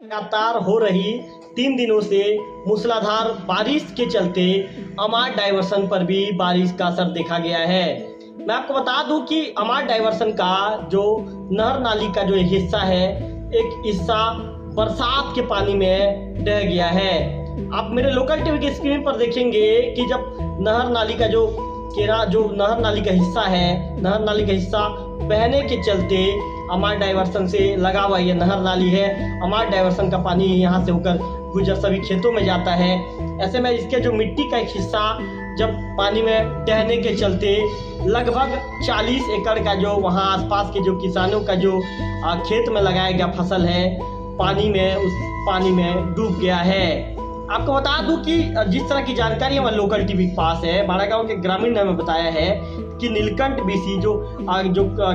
लगातार हो रही 3 दिनों से मूसलाधार बारिश के चलते अमार डायवर्सन पर भी बारिश का असर देखा गया है। मैं आपको बता दूं कि अमार डायवर्सन का जो नहर नाली का जो एक हिस्सा है, एक हिस्सा बरसात के पानी में ढह गया है। आप मेरे लोकल टीवी की स्क्रीन पर देखेंगे कि जब नहर नाली का जो नहर नाली का हिस्सा है, नहर नाली का हिस्सा बहने के चलते अमार डायवर्सन से लगा हुआ ये नहर नाली है। अमार डायवर्सन का पानी यहाँ से होकर गुजर सभी खेतों में जाता है। ऐसे में इसके जो मिट्टी का एक हिस्सा जब पानी में बहने के चलते लगभग 40 एकड़ का जो वहाँ आसपास के जो किसानों का जो खेत में लगाया गया फसल है, उस पानी में डूब गया है। आपको बता दूं कि जिस तरह की जानकारी हमारे लोकल टीवी के पास है, बाड़ागांव के ग्रामीण ने हमें बताया है कि नीलकंठ बीसी जो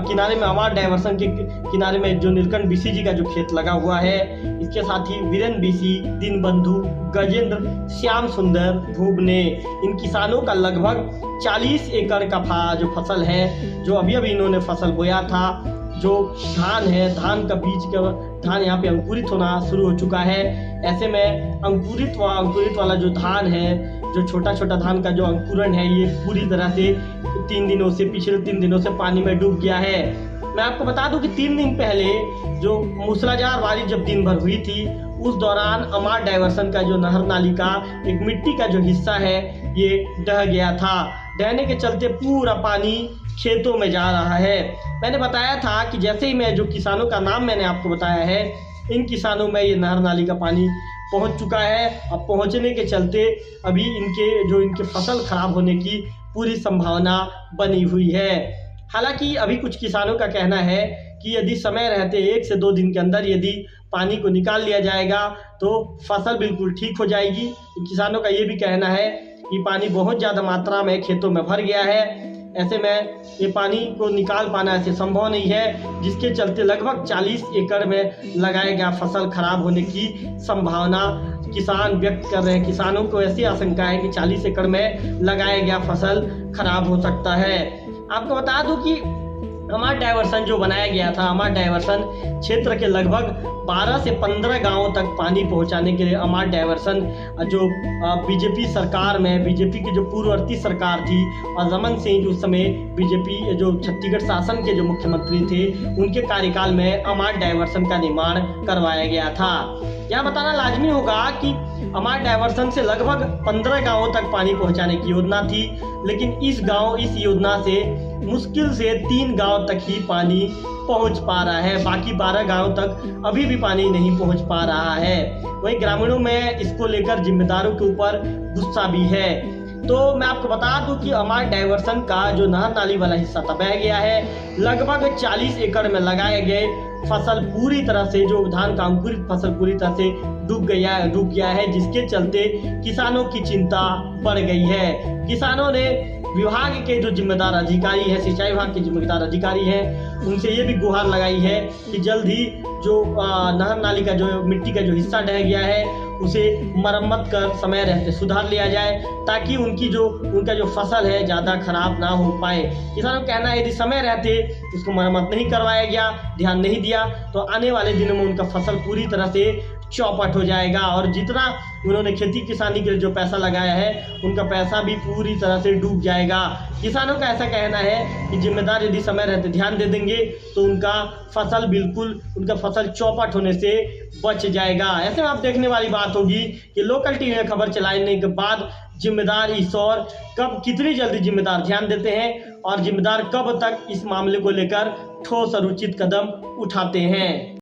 किनारे में अमार डायवर्सन के किनारे में जो नीलकंठ बीसी जी का जो खेत लगा हुआ है, इसके साथ ही वीरेंद्र बीसी, दीनबंधु, गजेंद्र, श्याम सुंदर, भूबने, इन किसानों का लगभग 40 एकड़ का जो फसल है, जो अभी इन्होंने फसल बोया था, जो धान है, धान का बीज का धान यहाँ पे अंकुरित होना शुरू हो चुका है। ऐसे में अंकुरित वाला जो धान है, जो छोटा छोटा धान का जो अंकुरण है, ये पूरी तरह से पिछले 3 दिनों से पानी में डूब गया है। मैं आपको बता दूं कि 3 दिन पहले जो मूसलाधार बारिश जब दिन भर हुई थी, उस दौरान अमार डायवर्सन का जो नहर नाली का एक मिट्टी का जो हिस्सा है, ये ढह गया था। ढहने के चलते पूरा पानी खेतों में जा रहा है। मैंने बताया था कि जैसे ही मैं जो किसानों का नाम मैंने आपको बताया है, इन किसानों में ये नहर नाली का पानी पहुंच चुका है। अब पहुंचने के चलते अभी इनके फसल खराब होने की पूरी संभावना बनी हुई है। हालांकि अभी कुछ किसानों का कहना है कि यदि समय रहते 1 से 2 दिन के अंदर यदि पानी को निकाल लिया जाएगा तो फसल बिल्कुल ठीक हो जाएगी। किसानों का ये भी कहना है कि पानी बहुत ज़्यादा मात्रा में खेतों में भर गया है। ऐसे में ये पानी को निकाल पाना ऐसे संभव नहीं है, जिसके चलते लगभग 40 एकड़ में लगाया गया फसल खराब होने की संभावना किसान व्यक्त कर रहे हैं। किसानों को ऐसी आशंका है कि 40 एकड़ में लगाया गया फसल खराब हो सकता है। आपको बता दूं कि अमार डायवर्सन जो बनाया गया था, अमार डायवर्सन क्षेत्र के लगभग 12 से 15 गांवों तक पानी पहुंचाने के लिए अमार डायवर्सन जो बीजेपी सरकार में, बीजेपी की जो पूर्ववर्ती सरकार थी और रमन सिंह उस समय बीजेपी जो छत्तीसगढ़ शासन के जो मुख्यमंत्री थे, उनके कार्यकाल में अमार डायवर्सन का निर्माण करवाया गया था। यह बताना लाजमी होगा कि अमार डायवर्सन से लगभग 15 गांवों तक पानी पहुंचाने की योजना थी, लेकिन इस योजना से मुश्किल से 3 गांव तक ही पानी पहुंच पा रहा है। बाकी 12 गांव तक अभी भी पानी नहीं पहुंच पा रहा है। वहीं ग्रामीणों में इसको लेकर जिम्मेदारों के ऊपर गुस्सा भी है। तो मैं आपको बता दूं कि अमार डायवर्सन का जो नहर नाली वाला हिस्सा था बह गया है। लगभग 40 एकड़ में लगाए गए फसल पूरी तरह से, जो धान का अंकुरित फसल पूरी तरह से डूब गया है, जिसके चलते किसानों की चिंता बढ़ गई है। किसानों ने विभाग के जो जिम्मेदार अधिकारी है, सिंचाई विभाग के जिम्मेदार अधिकारी हैं, उनसे ये भी गुहार लगाई है कि जल्द ही जो नहर नाली का जो मिट्टी का जो हिस्सा ढह गया है, उसे मरम्मत कर समय रहते सुधार लिया जाए, ताकि उनका जो फसल है ज़्यादा खराब ना हो पाए। किसानों का कहना है यदि समय रहते उसको मरम्मत नहीं करवाया गया, ध्यान नहीं दिया, तो आने वाले दिनों में उनका फसल पूरी तरह से चौपट हो जाएगा और जितना उन्होंने खेती किसानी के लिए जो पैसा लगाया है, उनका पैसा भी पूरी तरह से डूब जाएगा। किसानों का ऐसा कहना है कि जिम्मेदार यदि समय रहते ध्यान दे देंगे तो उनका फसल चौपट होने से बच जाएगा। ऐसे में आप देखने वाली बात होगी कि लोकल टीवी में खबर चलाने के बाद जिम्मेदार ईश्वर कितनी जल्दी जिम्मेदार ध्यान देते हैं और जिम्मेदार कब तक इस मामले को लेकर ठोस और उचित कदम उठाते हैं।